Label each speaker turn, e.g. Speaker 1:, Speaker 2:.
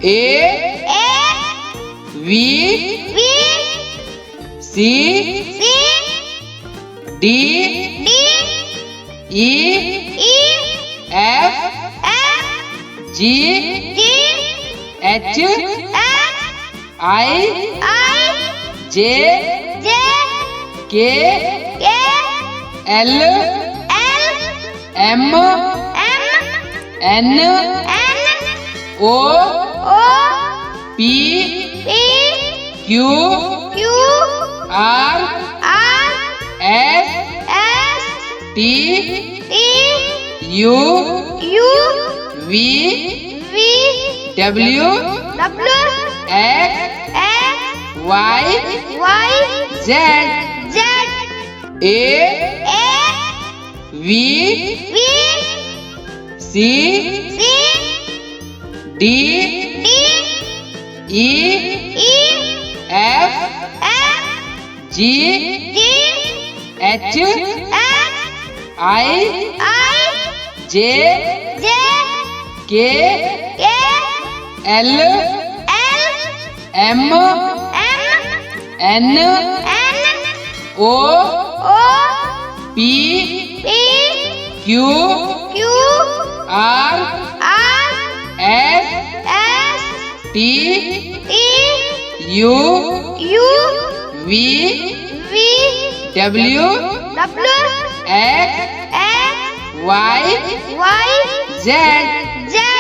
Speaker 1: A V C D E F G H I J K L M N O P Q R S T U V W X Y Z A V C D E F G H I J K L M N O P Q R S T U V W X Y Z